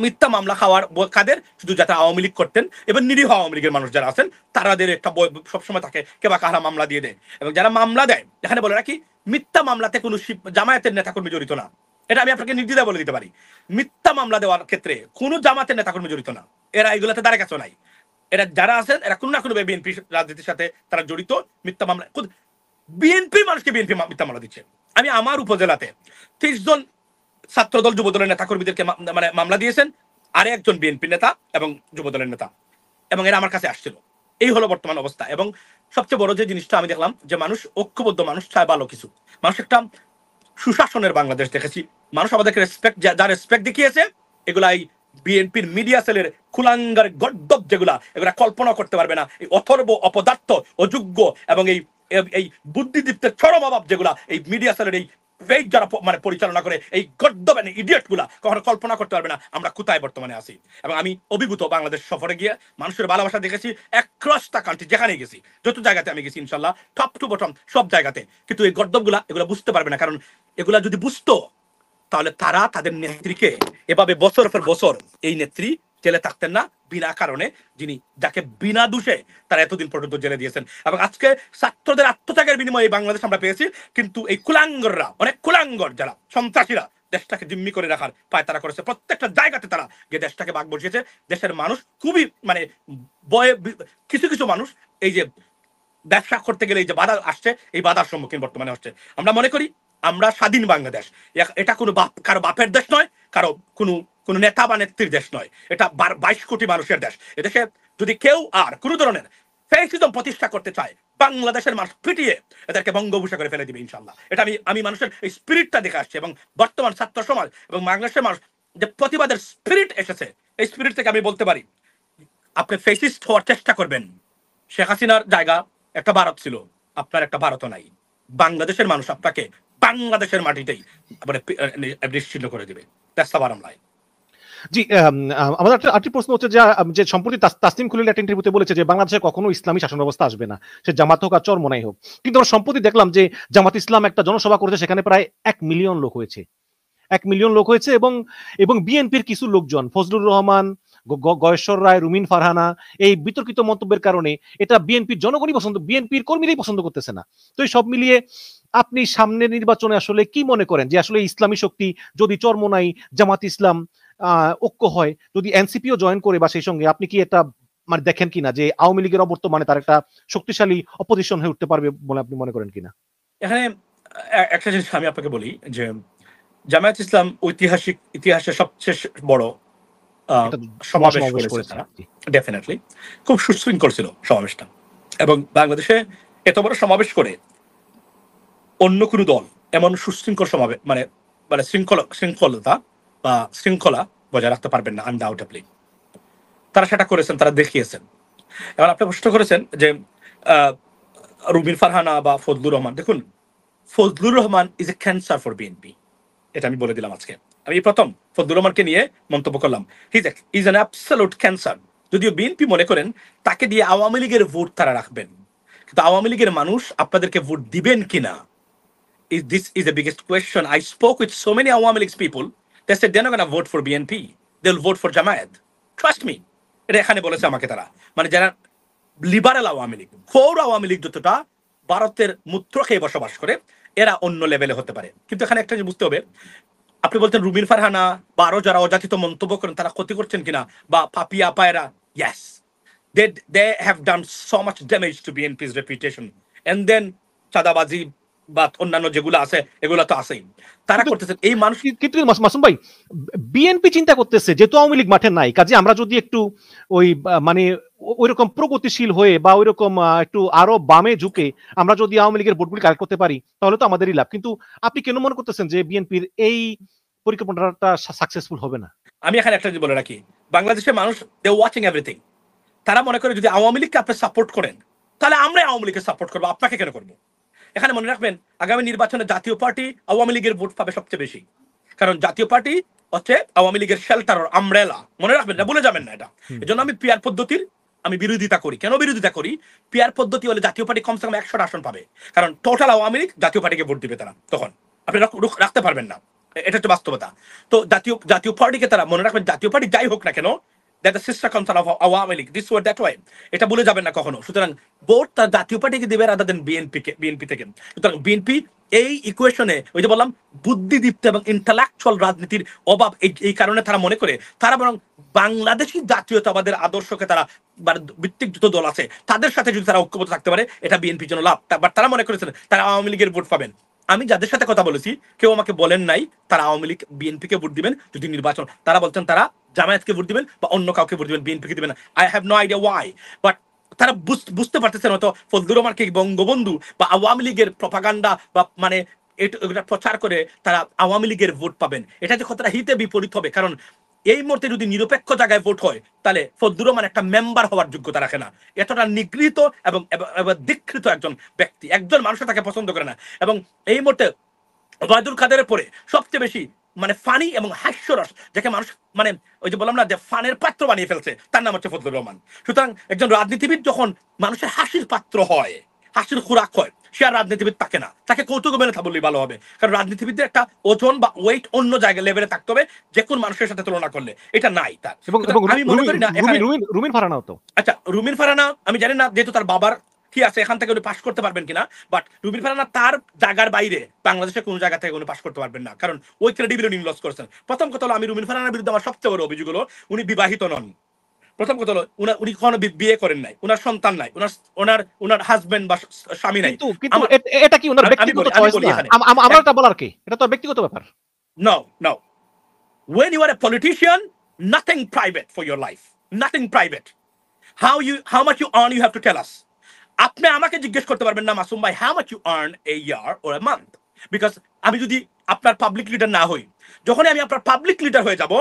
মিথ্যা মামলা খাওয়ার কাদের? শুধু যারা আওয়ামী লীগ করতেন এবং নিরীহ আওয়ামী লীগের মানুষ যারা আছেন তাদের একটা সবসময় থাকে কে বা কারা মামলা দিয়ে দেয়। এবং যারা মামলা দেয়, এখানে বলে রাখি, মিথ্যা মামলাতে কোনো জামায়াতের নেতাকর্মী জড়িত না। এটা আমি আপনাকে নির্দ্বিধায় বলে দিতে পারি। মিথ্যা মামলা দেওয়ার ক্ষেত্রে কোনো জামাতের নেতাকর্মী জড়িত না। এরা এগুলাতে দ্বারা কাছে নাই। এরা যারা আছেন এরা কোনো না কোনো বিএনপি রাজনীতির সাথে তারা জড়িত। মিথ্যা মামলা বিএনপি মানুষকে বিএনপি মিথ্যা মামলা দিচ্ছে। আমি আমার উপজেলাতে 30 জন ছাত্রদল যুবদলের নেতাকর্মীদেরকে মামলা দিয়েছেন, আরে একজন বিএনপি নেতা এবং যুবদলের নেতা, এবং এরা আমার কাছে আসছিল। এই হলো বর্তমান অবস্থা। এবং সবচেয়ে বড় যে জিনিসটা আমি দেখলাম যে মানুষ ঐক্যবদ্ধ, মানুষ চায় ভালো কিছু, মানুষ একটা সুশাসনের বাংলাদেশ দেখেছি। মানুষ আমাদেরকে যা রেসপেক্ট দেখিয়েছে, এগুলা এই বিএনপির মিডিয়া সেলের কুলাঙ্গার গদ্দপ যেগুলা, এগুলা কল্পনা করতে পারবে না। এই অথর্ব, অপদার্থ, অযোগ্য এবং এই বুদ্ধিদীপ্তের চরম অভাব যেগুলা এই মিডিয়া সেলের এই পেজ যারা পরিচালনা করে, এই গদ্দপ ইডিয়ট গুলা কখনো কল্পনা করতে পারবে না আমরা কোথায় বর্তমানে আছি। এবং আমি অভিভূত বাংলাদেশ সফরে গিয়ে মানুষের ভালোবাসা দেখেছি অ্যাক্রস দ্য কান্ট্রি, যেখানে গেছি, যত জায়গাতে আমি গেছি ইনশাল্লাহ, টপ টু বটম সব জায়গাতে। কিন্তু এই গদ্দপ গুলা এগুলা বুঝতে পারবে না, কারণ এগুলা যদি বুঝতো তাহলে তারা তাদের নেত্রীকে এভাবে বছর পর বছর, এই নেত্রী জেলে থাকতেন না বিনা কারণে, যাকে বিনা দোষে তারা এতদিন পর্যন্ত জেলে দিয়েছেন। এবং আজকে ছাত্রদের আত্মত্যাগের বিনিময়ে বাংলাদেশ আমরা পেয়েছি। কিন্তু এই কুলাঙ্গররা, অনেক কুলাঙ্গর যারা সন্ত্রাসীরা দেশটাকে জিম্মি করে রাখার পায় তারা করেছে। প্রত্যেকটা জায়গাতে তারা গিয়ে দেশটাকে বাগ বসিয়েছে। দেশের মানুষ খুবই ভয়ে, কিছু মানুষ এই যে ব্যবসা করতে গেলে এই যে বাধা আসছে, এই বাধার সম্মুখীন বর্তমানে হচ্ছে। আমরা মনে করি আমরা স্বাধীন বাংলাদেশ, এটা কোনো কারো বাপের দেশ নয়, কারো কোনো নেতা বা নেত্রীর দেশ নয়, এটা 22 কোটি মানুষের দেশ। এদেশে যদি কেউ আর কোনো ধরনের ফ্যাসিজম প্রতিষ্ঠা করতে চায়, বাংলাদেশের মানুষ পিটিয়ে এদেরকে বঙ্গভূষা করে ফেলে দিবে ইনশাল্লাহ। এটা আমি মানুষের এই স্পিরিটটা দেখে আসছি। এবং বর্তমান ছাত্র সমাজ এবং বাংলাদেশের মানুষ যে প্রতিবাদের স্পিরিট এসেছে, এই স্পিরিট থেকে আমি বলতে পারি, আপনি ফ্যাসিস্ট হওয়ার চেষ্টা করবেন, শেখ হাসিনার জায়গা একটা ভারত ছিল, আপনার একটা ভারতও নাই। বাংলাদেশের মানুষ আপনাকে বাংলাদেশের মাটিতেই নিশ্চিন্ন করে দিবে। That's the bottom line. জি, আমাদের আরেকটি প্রশ্ন হচ্ছে যে সম্প্রতি তাসনিম খলিল একটা ইন্টারভিউতে বলেছে যে বাংলাদেশে কখনো ইসলামী শাসন ব্যবস্থা আসবে না, সে জামাত হোক আর চরমোনাই হোক। কিন্তু আমরা সম্প্রতি দেখলাম যে জামাত ইসলাম একটা জনসভা করেছে, সেখানে প্রায় 1 মিলিয়ন লোক হয়েছে। 1 মিলিয়ন লোক হয়েছে, এবং বিএনপির কিছু লোকজন, ফজলুর রহমান, গয়েশ্বর রায়, রুমিন ফারহানা, এই বিতর্কিত মন্তব্যের কারণে এটা বিএনপির জনগণই বিএনপির কর্মীরাই পছন্দ করতেছে না। তো এই সব মিলিয়ে আপনি সামনের নির্বাচনে আসলে কি মনে করেন যে আসলে ইসলামী শক্তি যদি চরমোনাই, জামাত ইসলাম ঐক্য হয়, যদি এনসিপিও জয়েন করে বা সেই সঙ্গে, আপনি কি এটা মানে দেখেন কিনা যে আওয়ামী লীগের অবর্তমানে তার একটা শক্তিশালী অপোজিশন হয়ে উঠতে পারবে বলে আপনি মনে করেন কিনা? এখানে একটা জিনিস আমি আপনাকে বলি যে জামায়াত ইসলাম ইতিহাসে সবচেয়ে বড় এটা সমাবেশ সমাবেশ করেছে করেছে। তারা, ডেফিনেটলি খুব সুশৃঙ্খল ছিল সমাবেশটা। এবং বাংলাদেশে এত বড় সমাবেশ করে অন্য কোনো দল এমন সুশৃঙ্খল সমাবেশ মানে মানে শৃঙ্খলতা বা শৃঙ্খলা বজায় রাখতে পারবেন না আনডাউটেবলি। তারা সেটা করেছেন, তারা দেখিয়েছেন। এবার আপনি প্রশ্ন করেছেন যে রুমিন ফারহানা বা ফজলুর রহমান, দেখুন Fazlur Rahman is a cancer for BNP, এটা আমি বলে দিলাম আজকে। আমি প্রথম ফজলুর রহমানকে নিয়ে মন্তব্য করলাম, ইজ অ্যান অ্যাবসলিউট ক্যান্সার। যদিও বিএনপি মনে করেন তাকে দিয়ে আওয়ামী লীগের ভোট তারা রাখবেন, কিন্তু আওয়ামী লীগের মানুষ আপনাদেরকে ভোট দিবেন কিনা, this is the biggest question. I spoke with so many Awami League people. They said they're not going to vote for BNP. They'll vote for Jamaat. Trust me. এটা এখানে বলেছে আমাকে তারা, মানে যারা লিবারেল আওয়ামী লীগ, ফোর আওয়ামী লীগ যতটা ভারতের মূত্র খেয়ে বসবাস করে, এরা অন্য লেভেলে হতে পারে। কিন্তু এখানে একটা জিনিস বুঝতে হবে, আপনি বলছেন রুমিন ফারহানা বা আরো যারা অযাচিত মন্তব্য করেন তারা ক্ষতি করছেন কিনা, বা পাপিয়া পায়রা, yes, they have done so much damage to BNP's reputation. And then চাঁদাবাজি বা অন্যান্য যেগুলো আছে এগুলো তো আছেই, তারা করতেছেন। এই মানুষ কিন্তু মাসুম ভাই, বিএনপি চিন্তা করতেছে যেহেতু আওয়ামী লীগ মাঠে নাই, কাজে আমরা যদি একটু ওই মানে ওইরকম প্রগতিশীল হয়ে বা ওইরকম একটু আরো বামে ঝুঁকে আমরা যদি আওয়ামী লীগের ভোটগুলি কালেক্ট করতে পারি, তাহলে তো আমাদেরই লাভ। কিন্তু আপনি কেন মনে করতেছেন যে বিএনপির এই পরিকল্পনাটা সাকসেসফুল হবে না? আমি এখানে একটা জিনিস বলে রাখি, বাংলাদেশের মানুষ দে ওয়াচিং এভরিথিং। তারা মনে করে যদি আওয়ামী লীগকে আপনি সাপোর্ট করেন তাহলে আমরা আওয়ামী লীগকে সাপোর্ট করবো, আপনাকে কেন করবো? এখানে মনে রাখবেন আগামী নির্বাচনে জাতীয় পার্টি আওয়ামী লীগের ভোট পাবে সবচেয়ে বেশি, কারণ জাতীয় পার্টি হচ্ছে আওয়ামী লীগের শেল্টার আর আমব্রেলা, মনে রাখবেন না, ভুলে যাবেন না এটা। এজন্য আমি পিয়ার পদ্ধতির আমি বিরোধিতা করি। কেন বিরোধিতা করি? পিয়ার পদ্ধতি হলে জাতীয় পার্টি কমসে কম 100টা আসন পাবে, কারণ টোটাল আওয়ামী লীগ জাতীয় পার্টিকে ভোট দিবে, তারা তখন আপনি রাখতে পারবেন না, এটা হচ্ছে বাস্তবতা। তো জাতীয় পার্টিকে তারা, মনে রাখবেন জাতীয় পার্টি যাই হোক না কেন, that the sister concern of Awami League, this word that way, এটা বলে যাবেন না কখনো। সুতরাং ভোট তার জাতীয় পার্টিকে দিবে রাদার দেন বিএনপি থেকে। সুতরাং বিএনপি এই ইকুয়েশনে, ওই যে বললাম বুদ্ধিদীপ্ত এবং ইন্টালেকচুয়াল রাজনীতির অভাব, এই কারণে তারা মনে করে তারা বরং বাংলাদেশি জাতীয়তাবাদের আদর্শকে তারা ভিত্তিক যত দল আছে তাদের সাথে যদি তারা ঐক্যবদ্ধ থাকতে পারে, এটা বিএনপির জন্য লাভ। বাট তারা মনে করেছেন তারা আওয়ামী লীগের ভোট পাবেন। আমি যাদের সাথে কথা বলেছি কেউ আমাকে বলেন নাই তারা আওয়ামী লীগ বিএনপিকে ভোট দিবেন যদি নির্বাচন, তারা বলছেন তারা জামায়াতকে ভোট দিবেন বা অন্য কাউকে ভোট দিবেন, বিএনপিকে দিবেন। I have no idea why, but তারা বুঝতে পারতেছেন হয়তো ফজলুর রহমানকে বঙ্গবন্ধু বা আওয়ামী লীগের প্রপাগান্ডা বা মানে এটা প্রচার করে তারা আওয়ামী লীগের ভোট পাবেন, এটা যে কতটা হিতে বিপরীত হবে। কারণ এই মুহূর্তে যদি নিরপেক্ষ জায়গায় ভোট হয় তাহলে ফজলুর রহমান একটা মেম্বার হওয়ার যোগ্যতা রাখে না, এতটা নিগৃহীত এবং দীক্ষিত একজন ব্যক্তি, একজন মানুষ তাকে পছন্দ করে না। এবং এই মুহূর্তে ওবায়দুল কাদেরের পরে সবচেয়ে বেশি মানে ফানি এবং হাস্যরস, যাকে মানুষ মানে ওই যে বললাম না যে ফানের পাত্র বানিয়ে ফেলছে, তার নাম হচ্ছে ফজলুর রহমান। সুতরাং একজন রাজনীতিবিদ যখন মানুষের হাসির পাত্র হয়, হাসির খোরাক হয়, সে আর রাজনীতিবিদ থাকে না, তাকে কৌতুক মেনে থা বললেই ভালো হবে। কারণ রাজনীতিবিদদের একটা ওজন বা ওয়েট অন্য জায়গায় লেভেলে থাকতে হবে, যে কোন মানুষের সাথে তুলনা করলে, এটা নাই তার। আমি মনে করি না রুমিন ফারহানাও তো, আচ্ছা রুমিন ফারহানা আমি জানি না যেহেতু তার বাবার কি আছে এখান থেকে উনি পাস করতে পারবেন কিনা, বাট রুমিন ফারহানা তার জায়গার বাইরে বাংলাদেশের কোন জায়গা থেকে উনি পাস করতে পারবেন না, কারণ ওই ক্রেডিবিলিটি উনি লস করেছেন। প্রথম কথা হলো, আমি রুমিন ফারহানার বিরুদ্ধে আমার সবচেয়ে বড় অভিযোগ হলো উনি বিবাহিত নন। প্রথম কথা হলো উনি কখনো বিয়ে করেন নাই, উনার সন্তান নাই, উনার হাজবেন্ড বা স্বামী নাই। কিন্তু এটা কি উনার ব্যক্তিগত চয়েস না? আমরা এটা বলার কি, এটা তো ব্যক্তিগত ব্যাপার। No, when you are a politician, nothing private for your life, nothing private. How much you earn you have to tell us. আপনি আমাকে জিজ্ঞেস করতে পারবেন না মাসুম ভাই how much you earn a year or a month, because আমি যদি আপনার পাবলিক লিডার না হই, যখনই আমি আপনার পাবলিক লিডার হয়ে যাব,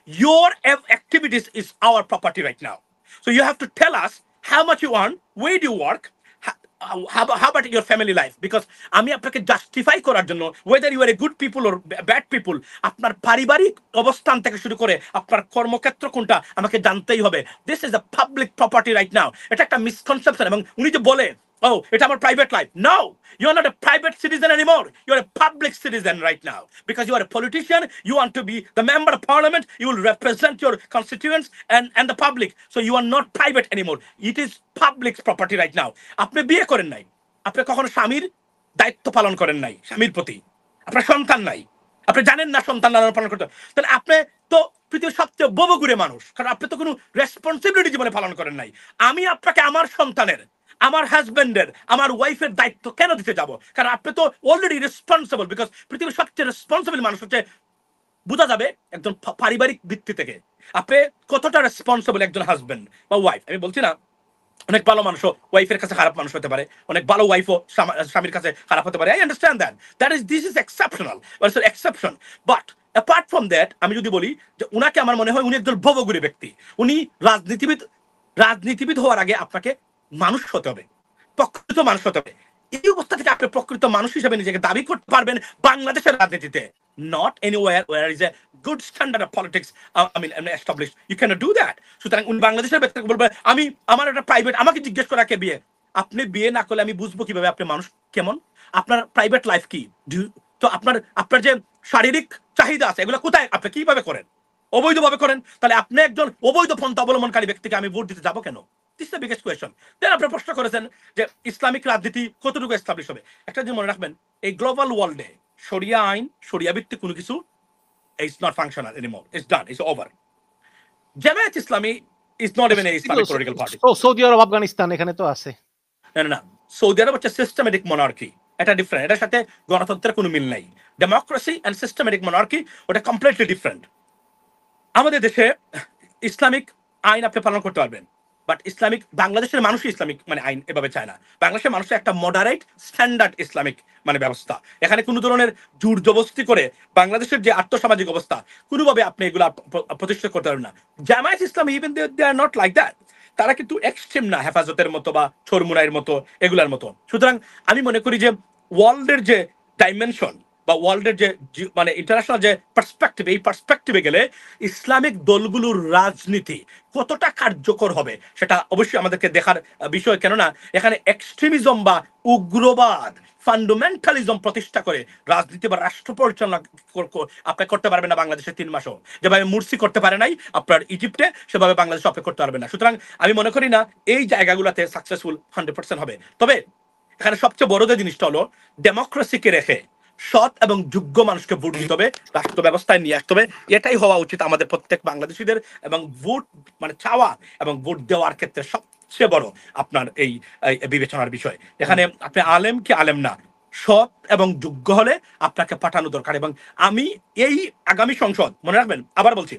your activities is our property right now, so you have to tell us how much you earn, where do you work, how about your family life? Because আমি আপনাকে justify করার জন্য whether you are a good people or bad people, আপনার পারিবারিক অবস্থান থেকে শুরু করে আপনার কর্মক্ষেত্র কোনটা আমাকে জানতেই হবে। This is a public property right now. এটা একটা মিসকনসেপশন। এবং উনি যে বলে, oh, এটা আমার private life. No, you are not a private citizen anymore. You are a public citizen right now. Because you are a politician, you want to be the member of parliament, you will represent your constituents and the public. So you are not private anymore. It is public property right now. আপনি বিয়ে করেন নাই, আপনি কখনো স্বামীর দায়িত্ব পালন করেন নাই, স্বামীর প্রতি আপনার সন্তান নাই, আপনি জানেন না সন্তান লালন পালন করতে, তাহলে আপনি তো পৃথিবীর সবচেয়ে ববগুড়ে মানুষ, কারণ আপনি তো কোনো রেসপন্সিবিলিটি জীবনে পালন করেন নাই। আমি আপনাকে আমার সন্তানের, আমার হাজবেন্ডের, আমার ওয়াইফের দায়িত্ব কেন দিতে যাব? কারণ আপনি তো অলরেডি রেসপন্সিবল। বিকজ পৃথিবীর সবচেয়ে রেসপন্সিবল মানুষ হচ্ছে, বোঝা যাবে একজন পারিবারিক ভিত্তি থেকে আপনি কতটা রেসপন্সিবল একজন হাজবেন্ড বা ওয়াইফ। আমি বলছি না অনেক ভালো মানুষও ওয়াইফের কাছে খারাপ মানুষ হতে পারে, অনেক ভালো ওয়াইফও স্বামীর কাছে খারাপ হতে পারে। I understand that this is exceptional, exception. But apart from that, আমি যদি বলি যে উনাকে আমার মনে হয় উনি একজন ভবঘুরে ব্যক্তি। উনি রাজনীতিবিদ হওয়ার আগে আপনাকে মানুষ হতে হবে, প্রকৃত মানুষ হতে হবে। এই অবস্থা থেকে আপনি প্রকৃত মানুষ হিসেবে নিজেকে দাবি করতে পারবেন বাংলাদেশের রাজনীতিতে, not anywhere where is a good standard of politics established. You cannot do that. সুতরাং উনি বাংলাদেশের ব্যক্তিকে বলবেন আমি আমার একটা প্রাইভেট, আমাকে জিজ্ঞেস করা কে বিয়ে? আপনি বিয়ে না করলে আমি বুঝবো কিভাবে আপনি মানুষ কেমন? আপনার প্রাইভেট লাইফ কি? তো আপনার যে শারীরিক চাহিদা আছে এগুলো কোথায়, আপনি কিভাবে করেন? অবৈধভাবে করেন। তাহলে আপনি একজন অবৈধ পন্থা অবলম্বনকারী ব্যক্তিকে আমি ভোট দিতে যাবো কেন? This is the biggest question. Then আপনি প্রশ্ন করেছেন যে ইসলামিক রাজনীতি কতটুকু এস্টাবলিশ হবে। একটা জিনিস মনে রাখবেন, এই গ্লোবাল ওয়ার্ল্ডে শরিয়া আইন, শরিয়া ভিত্তিক কোনো কিছু is not functional anymore, it's done, it's over. Jamaat Islami is not even a Islamic political party. Saudi আরব, আফগানিস্তান এখানে তো আছে। না, সৌদি আরব হচ্ছে সিস্টেমেটিক মনার্কি, এটা ডিফারেন্ট। এটার সাথে গণতন্ত্রের কোনো মিল নাই। ডেমোক্রেসি এন্ড সিস্টেমেটিক মনার্কি ওটা কমপ্লিটলি ডিফারেন্ট। আমাদের দেশে ইসলামিক আইন আপনি পালন করতে পারবেন, বাট ইসলামিক, বাংলাদেশের মানুষই ইসলামিক মানে আইন এভাবে চায় না। বাংলাদেশের মানুষের একটা মডারেট স্ট্যান্ডার্ড ইসলামিক মানে ব্যবস্থা। এখানে কোনো ধরনের জোর জবস্তি করে বাংলাদেশের যে আর্থসামাজিক অবস্থা কোনোভাবে আপনি এগুলো প্রতিষ্ঠা করতে পারবেন না। Jamaat Islami even they are not like that. তারা কিন্তু এক্সট্রিম না, হেফাজতের মতো বা চরমুনাইয়ের মতো এগুলার মতো। সুতরাং আমি মনে করি যে ওয়ার্ল্ডের যে ডাইমেনশন বা ওয়ার্ল্ডের যে মানে ইন্টারন্যাশনাল যে পার্সপেক্টিভ, এই পার্সপেক্টিভে গেলে ইসলামিক দলগুলোর রাজনীতি কতটা কার্যকর হবে সেটা অবশ্যই আমাদেরকে দেখার বিষয়। কেননা এখানে এক্সট্রিমিজম বা উগ্রবাদ, ফান্ডামেন্টালিজম প্রতিষ্ঠা করে রাজনীতি বা রাষ্ট্র পরিচালনা আপনি করতে পারবেন না বাংলাদেশের 3 মাসও। যেভাবে মুরসি করতে পারে নাই আপনার ইজিপ্টে, সেভাবে বাংলাদেশে আপনি করতে পারবেন না। সুতরাং আমি মনে করি না এই জায়গাগুলোতে সাকসেসফুল 100% হবে। তবে এখানে সবচেয়ে বড় যে জিনিসটা হলো ডেমোক্রেসিকে রেখে সৎ এবং যোগ্য মানুষকে ভোট দিতে হবে, রাষ্ট্র ব্যবস্থায় নিয়ে আসতে হবে। এটাই হওয়া উচিত আমাদের প্রত্যেক বাংলাদেশিদের। এবং ভোট মানে চাওয়া এবং ভোট দেওয়ার ক্ষেত্রে সবচেয়ে বড় আপনার এই বিবেচনার বিষয়। এখানে আপনি আলেম কি আলেম না, সৎ এবং যোগ্য হলে আপনাকে পাঠানো দরকার। এবং আমি এই আগামী সংসদ, মনে রাখবেন আবার বলছি,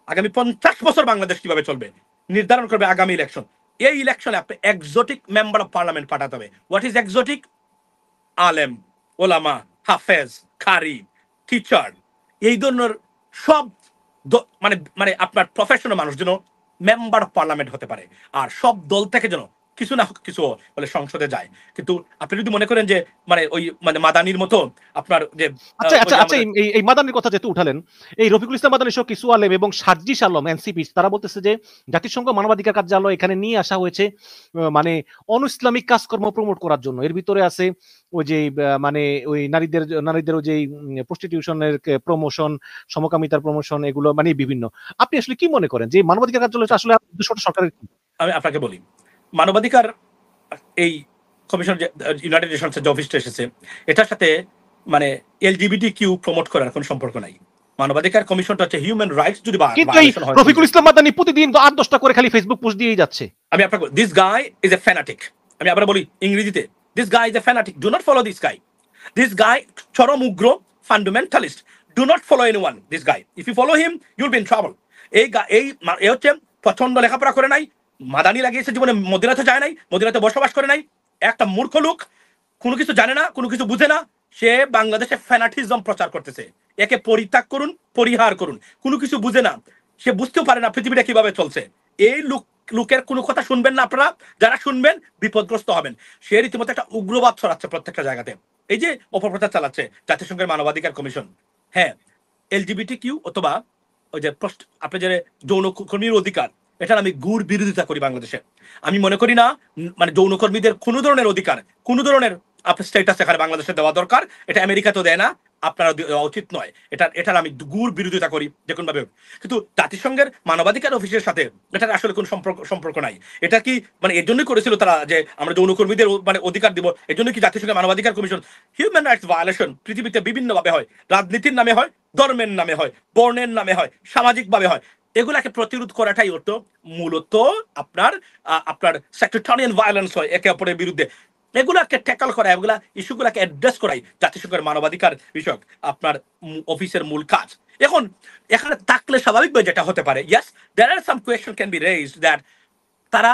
আগামী 50 বছর বাংলাদেশ কিভাবে চলবে নির্ধারণ করবে আগামী ইলেকশন। এই ইলেকশনে আপনি এক্সোটিক মেম্বার অফ পার্লামেন্ট পাঠাতে হবে। What is exotic? আলেম, ওলামা, হাফেজ, কারি, টিচার, এই ধরনের সব মানে মানে আপনার প্রফেশনাল মানুষ যেন মেম্বার অফ পার্লামেন্ট হতে পারে। আর সব দল থেকে যেন কিছু না কিছু বলে সংসদে যায়। কিন্তু আপনি যদি মনে করেন যে মানে ওই মানে মাদানির মতো আপনার যে আচ্ছা এই মাদানির কথা যেহেতু উঠালেন, এই রফিকুল ইসলাম মাদানি সহ কিছু আলেম এবং সার্জিস আলম এনসিপি তারা বলতেছে যে জাতিসংঘ মানবাধিকার কার্যালয় এখানে নিয়ে আসা হয়েছে মানে অনইসলামিক কাজকর্ম প্রমোট করার জন্য। এর ভিতরে আছে ওই যে মানে ওই নারীদের ওই যে প্রস্টিটিউশনের প্রমোশন, সমকামিতার প্রমোশন, এগুলো মানে বিভিন্ন। আপনি আসলে কি মনে করেন যে মানবাধিকার কার্যালয় আসলে সরকারের? আমি আপনাকে বলি, মানবাধিকার এই কমিশন ইউনাইটেড নেশনসের যে অফিসটা এসেছে এটার সাথে মানে এলজিবিটি কিউ প্রমোট করার কোনো সম্পর্ক নাই। মানবাধিকার কমিশনটা হচ্ছে হিউম্যান রাইটস। যদি রফিকুল ইসলাম মাদানি প্রতিদিন 8-10টা করে খালি ফেসবুক পোস্ট দিয়েই যাচ্ছে। আমি আপনাকে this guy is a fanatic. আমি আবার বলি ইংরেজিতে, this guy is a fanatic, do not follow this guy. This guy চরম উগ্র fundamentalist, do not follow anyone this guy. If you follow him you will be in trouble. এই হচ্ছে প্রচন্ড লেখাপড়া করে নাই, মাদানি লাগিয়েছে জীবনে, মদিনাতে যায় নাই, মদিনাতে বসবাস করে নাই, একটা মূর্খ লোক, কোনো কিছু জানে না, কোনো কিছু বুঝে না। সে বাংলাদেশে ফ্যানাটিজম প্রচার করতেছে। একে পরিত্যাগ করুন, পরিহার করুন। কোনো কিছু বুঝে না, সে বুঝতেও পারে না পৃথিবীটা কিভাবে চলছে। এই লোক লোকের কোনো কথা শুনবেন না আপনারা, যারা শুনবেন বিপদগ্রস্ত হবেন। সে রীতিমতো একটা উগ্রবাদ ছড়াচ্ছে প্রত্যেকটা জায়গাতে। এই যে অপপ্রচার চালাচ্ছে জাতিসংঘের মানবাধিকার কমিশন, হ্যাঁ এলজিবিটি কিউ অথবা ওই যে আপনি যে যৌনকর্মীর অধিকার, এটার আমি গুড় বিরোধিতা করি বাংলাদেশে। আমি মনে করি না মানে যৌনকর্মীদের কোনো ধরনের অধিকার, কোনো ধরনের আপনার স্টেটাস এখানে বাংলাদেশে দেওয়া দরকার। এটা আমেরিকাতেও দেয় না, আপনারা দেওয়া উচিত নয়। এটার আমি গুড় বিরোধিতা করি যে কোনো ভাবে। কিন্তু জাতিসংঘের মানবাধিকার অফিসের সাথে এটার আসলে কোনো সম্পর্ক নাই। এটা কি মানে এর জন্যই করেছিল তারা যে আমরা যৌনকর্মীদের মানে অধিকার দিব, এর জন্য কি জাতিসংঘের মানবাধিকার কমিশন? হিউম্যান রাইটস ভায়োলেশন পৃথিবীতে বিভিন্ন ভাবে হয়, রাজনীতির নামে হয়, ধর্মের নামে হয়, বর্ণের নামে হয়, সামাজিক ভাবে হয়। এগুলাকে প্রতিরোধ করাটাই হতো মূলত আপনার আপনার সেক্রেটারিয়ান ভায়োলেন্স হয় একে অপরের বিরুদ্ধে। এগুলাকে ট্যাকল করা, এগুলা ইস্যুগুলাকে অ্যাড্রেস করাই জাতিসংঘের মানবাধিকার বিষয়ক আপনার অফিসের মূল কাজ। এখন এখানে থাকলে স্বাভাবিকভাবে যেটা হতে পারে, yes there are some question can be raised that তারা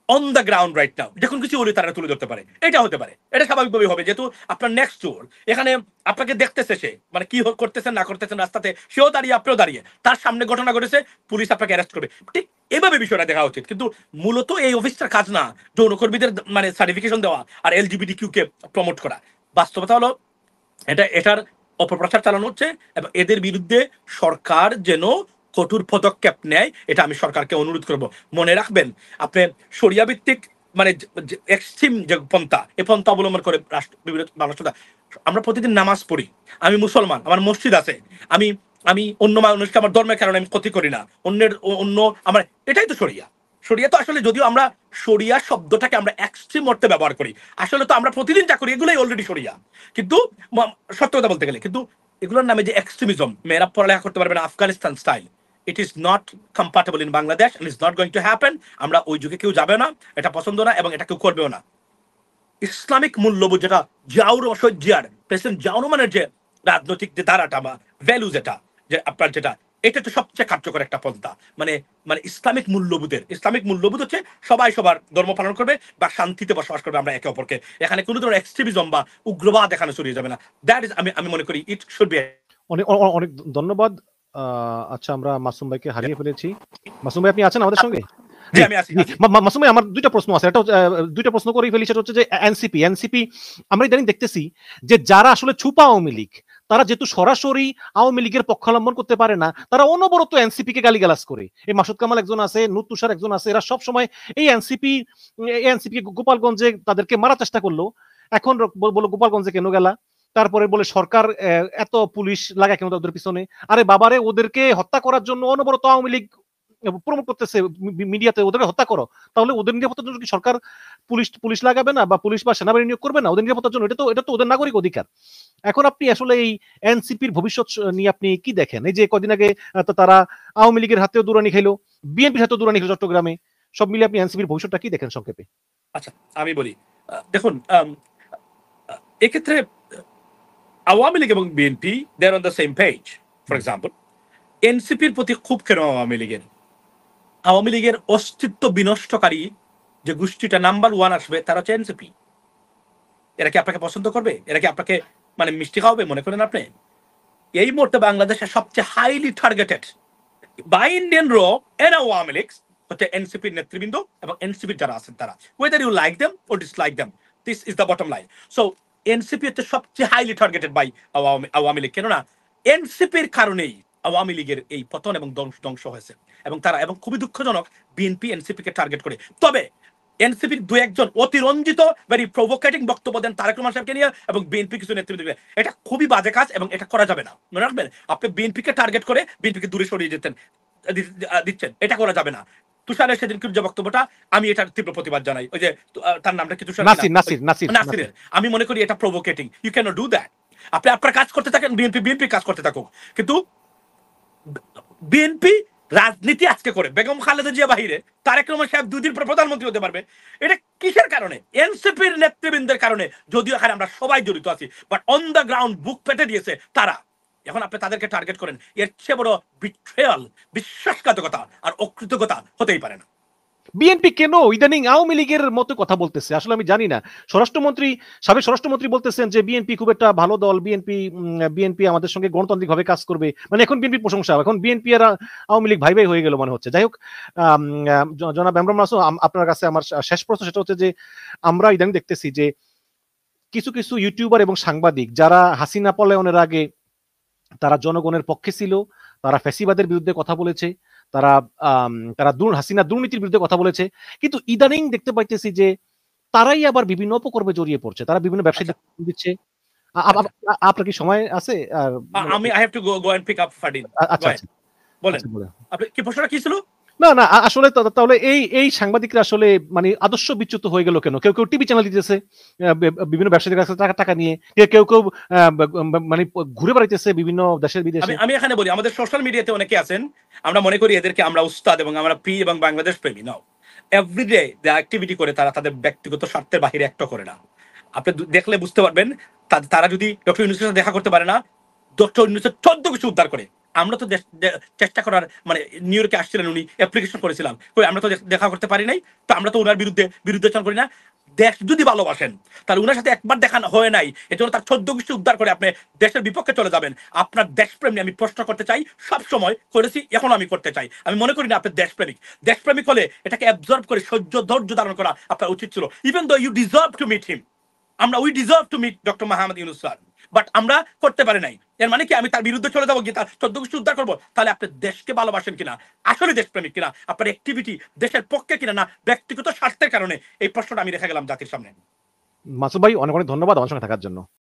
on the ground right now যখন কিছু বলি তারা তুলে ধরতে পারে, এটা হতে পারে, এটা স্বাভাবিকভাবে হবে। যেহেতু আপনার নেক্সট ডোর, এখানে আপনাকে দেখতেছে সে, মানে কি করতেছেন না করতেছেন রাস্তাতে, সেও দাঁড়িয়ে আপনিও দাঁড়িয়ে, তার সামনে ঘটনা ঘটেছে, পুলিশ আপনাকে অ্যারেস্ট করবে, ঠিক এভাবে বিষয়টা দেখা উচিত। কিন্তু মূলত এই অফিসটার কাজ না যৌনকর্মীদের মানে সার্টিফিকেশন দেওয়া আর এলজিবিটি কিউ কে প্রমোট করা। বাস্তবতা হলো এটার অপপ্রচার চালানো হচ্ছে এবং এদের বিরুদ্ধে সরকার যেন কঠোর পদক্ষেপ নেয়, এটা আমি সরকারকে অনুরোধ করব। মনে রাখবেন আপনি শরিয়া ভিত্তিক মানে এক্সট্রিম যে পন্থা, এই পন্থা অবলম্বন করে রাষ্ট্র আমরা প্রতিদিন নামাজ পড়ি, আমি মুসলমান, আমার মসজিদ আছে, আমি আমি অন্য মানুষকে আমার ধর্মের কারণে আমি ক্ষতি করি না, অন্য আমার, এটাই তো শরিয়া। শরিয়া তো আসলে যদিও আমরা শরিয়া শব্দটাকে আমরা এক্সট্রিম অর্থে ব্যবহার করি, আসলে তো আমরা প্রতিদিন যা করি এগুলোই অলরেডি শরিয়া। কিন্তু সত্য কথা বলতে গেলে কিন্তু এগুলোর নামে যে এক্সট্রিমিজম, মেয়েরা পড়ালেখা করতে পারবে না Afghanistan style, it is not compatible in Bangladesh and is not going to happen. আমরা ওই যুগে কেউ যাবে না, এটা পছন্দ না এবং এটা কেউ করবেও না। ইসলামিক মূল্যবোধ যেটা জাউর অসহ্যার প্রেসিডেন্ট জাউর রহমানের যে রাজনৈতিক যে ধারাটা বা ভ্যালু যেটা, যে আপনার যেটা, এটা তো সবচেয়ে কার্যকর একটা পন্থা। মানে মানে ইসলামিক মূল্যবোধ হচ্ছে সবাই সবার ধর্ম পালন করবে বা শান্তিতে বসবাস করবে আমরা একে অপরকে, এখানে কোনো ধরনের এক্সট্রিমিজম বা উগ্রবাদ এখানে ছড়িয়ে যাবে না। দ্যাট ইজ আমি মনে করি ইট শুড বি। অনেক অনেক ধন্যবাদ। আচ্ছা, আমরা মাসুম ভাইকে হারিয়ে ফেলেছি। মাসুম ভাই আপনি আছেন আমাদের সঙ্গে? জি আমি আছি। মাসুম ভাই, আমার দুইটা প্রশ্ন আছে। এটা দুইটা প্রশ্ন করেই ফেলি। সেটা হচ্ছে যে এনসিপি আমরা ইদানিং দেখতেছি যে যারা আসলে ছুপা আওয়ামী লীগ, তারা যেহেতু সরাসরি আওয়ামী লীগের পক্ষাবলম্বন করতে পারে না, তারা অনবরত এনসিপি কে গালিগালাজ করে। এই মাসুদ কামাল একজন আছে, নূর তুষার একজন আছে, এরা সব সময় এই এনসিপি গোপালগঞ্জে তাদেরকে মারার চেষ্টা করলো। এখন বলো গোপালগঞ্জে কেন গেলা? তারপরে বলে সরকার এত পুলিশ লাগায় কেন ওদের পিছনে? আরে বাবারে, ওদেরকে হত্যা করার জন্য অনবরত আওয়ামী লীগ প্রমোট করতেছে মিডিয়াতে, ওদেরকে হত্যা করো। তাহলে ওদের নিরাপত্তার জন্য কি সরকার পুলিশ লাগাবে না বা পুলিশ বা সেনাবাহিনী নিয়োগ করবে না ওদের নিরাপত্তার জন্য? এটা তো ওদের নাগরিক অধিকার। এখন আপনি আসলে এই এনসিপির ভবিষ্যৎ নিয়ে আপনি কি দেখেন? এই যে কদিন আগে তারা আওয়ামী লীগের হাতেও দুরানি খেলো, বিএনপির হাতেও দুরানি খেলো চট্টগ্রামে, সব মিলে আপনি এনসিপির ভবিষ্যৎটা কি দেখেন সংক্ষেপে? আচ্ছা আমি বলি, দেখুন এক্ষেত্রে আওয়ামী লীগ এবং BNP they are on the same page. For example এনসিপির প্রতি খুব কেন আওয়ামী লীগের অস্তিত্ব বিনষ্টকারী যে গোষ্ঠীটা নাম্বার ওয়ান আসবে তারা হচ্ছে এনসিপি। এরা কি আপনাকে পছন্দ করবে? এরা কি আপনাকে মানে মিষ্টি খাওয়াবে মনে করেন আপনি? এই মুহূর্তে বাংলাদেশের সবচেয়ে হাইলি টার্গেটেড বাই ইন্ডিয়ান র এন্ড আওয়ামী লীগ হচ্ছে এনসিপির নেতৃবৃন্দ এবং এনসিপির যারা আছেন তারা, whether you like them or dislike them, this is the bottom line. So NCP হচ্ছে সবচেয়ে highly targeted by Awami League. কেননা এনসিপির কারণেই আওয়ামী লীগের এই পতন এবং ধ্বংস হয়েছে। এবং তারা এবং খুবই দুঃখজনক বিএনপি এনসিপি কে টার্গেট করে। তবে এনসিপির দু একজন অতিরঞ্জিত ভেরি প্রভোকেটিং বক্তব্য দেন তারেক রহমান সাহেবকে নিয়ে এবং বিএনপি কিছু নেতৃবৃন্দ, এটা খুবই বাজে কাজ এবং এটা করা যাবে না। মনে রাখবেন, আপনি বিএনপি কে টার্গেট করে বিএনপিকে দূরে সরিয়ে দিচ্ছেন, এটা করা যাবে না। তুষারের সেদিন যে বক্তব্যটা, আমি এটার তীব্র প্রতিবাদ জানাই। ওই যে তার নামটা কি তুষার নাসিরের, আমি মনে করি এটা provocating. You can not do that. আপনি আপনার কাজ করতে থাকেন, বিএনপি কাজ করতে থাকুক। কিন্তু বিএনপি রাজনীতি আজকে করে বেগম খালেদা জিয়া বাহিরে তারেক রহমান সাহেব 2 দিন পর প্রধানমন্ত্রী হতে পারবে। এটা কিসের কারণে? এনসিপির নেতৃবৃন্দের কারণে। যদিও এখানে আমরা সবাই জড়িত আছি, বাট অন দ্য গ্রাউন্ড বুক পেতে দিয়েছে তারা। এখন আপনি তাদেরকে টার্গেট করেন, এর চেয়ে বড় বিট্রেয়াল, বিশ্বাসঘাতকতা আর অকৃতজ্ঞতা হতেই পারে না। বিএনপি কেন ইদানিং আওয়ামী লীগের মতো কথা বলতেছে আসলে আমি জানি না। স্বরাষ্ট্রমন্ত্রী, সাবেক স্বরাষ্ট্রমন্ত্রী বলতেছেন যে বিএনপি খুব একটা ভালো দল, বিএনপি আমাদের সঙ্গে গণতান্ত্রিকভাবে কাজ করবে, মানে এখন বিএনপি প্রশংসা, এখন বিএনপি আর আওয়ামী লীগ ভাই ভাই হয়ে গেল মনে হচ্ছে। যাই হোক, জনাব এমরান মাসুদ, আপনার কাছে আমার শেষ প্রশ্ন সেটা হচ্ছে যে আমরা ইদানিং দেখতেছি যে কিছু কিছু ইউটিউবার এবং সাংবাদিক যারা হাসিনা পলায়নের আগে তারা জনগণের পক্ষে ছিল, তারা ফ্যাসিবাদের বিরুদ্ধে কথা বলেছে, তারা তারা হাসিনা দুর্নীতির বিরুদ্ধে কথা বলেছে, কিন্তু ইদানিং দেখতে পাইতেছি যে তারাই আবার বিভিন্ন অপকর্মে জড়িয়ে পড়ছে, তারা বিভিন্ন আচ্ছা, ব্যবসায়ীদের দিচ্ছে। আচ্ছা। আপনার কি সময় আছে? আর আমি I have to go and pick up Fardin. Go আচ্ছা অ্যাহেড। আচ্ছা বলেন। আচ্ছা বলে আপনি কি প্রশ্নটা কি ছিল? না না আসলে তাহলে এই এই সাংবাদিকরা আসলে মানে আদর্শ বিচ্যুত হয়ে গেল কেন? কেউ কেউ টিভি চ্যানেল দিতেছে বিভিন্ন ব্যবসায়ীদের কাছে টাকা টাকা নিয়ে, কেউ কেউ মানে ঘুরে বেড়াইতেছে বিভিন্ন দেশের আমি বিদেশে। আমি এখানে বলি, আমাদের সোশ্যাল মিডিয়াতে অনেকে আছেন, আমরা মনে করি এদেরকে আমরা উস্তাদ এবং আমরা প্রি এবং বাংলাদেশ প্রেমী। নাও, এভরিডে যে অ্যাক্টিভিটি করে তারা তাদের ব্যক্তিগত স্বার্থের বাহিরে একটা করে না। আপনি দেখলে বুঝতে পারবেন, তারা যদি ডক্টর ইউনূসের সাথে দেখা করতে পারে না, ডক্টর ইউনূসের 14 কিছু উদ্ধার করে। আমরা তো চেষ্টা করার মানে নিউ ইয়র্কে আসছিলেন উনি, অ্যাপ্লিকেশন করেছিলাম, কই আমরা তো দেখা করতে পারি নাই। তো আমরা তো ওনার বিরুদ্ধাচরণ করি না। দেশ যদি ভালোবাসেন তাহলে উনার সাথে একবার দেখা হয় নাই এজন্য তার 14 গোষ্ঠী উদ্ধার করে আপনি দেশের বিপক্ষে চলে যাবেন। আপনার দেশপ্রেম নিয়ে আমি প্রশ্ন করতে চাই, সব সময় করেছি, এখন আমি করতে চাই। আমি মনে করি না আপনি দেশপ্রেমিক। দেশপ্রেমিক হলে এটাকে অ্যাবজর্ব করে ধৈর্য ধারণ করা আপনার উচিত ছিল। Even though you deserve to meet him, we deserve to meet doctor Mohammad Yunus sir, but আমরা করতে পারি নাই। এর মানে কি আমি তার বিরুদ্ধে চলে যাবো, গিয়ে তার 14 গোষ্ঠী উদ্ধার করবো? তাহলে আপনি দেশকে ভালোবাসেন কিনা, আসলে দেশপ্রেমিক কিনা, আপনার অ্যাক্টিভিটি দেশের পক্ষে কিনা, না ব্যক্তিগত স্বার্থের কারণে? এই প্রশ্নটা আমি রেখে গেলাম জাতির সামনে। মাসুদ ভাই, অনেক অনেক ধন্যবাদ আমার সঙ্গে থাকার জন্য।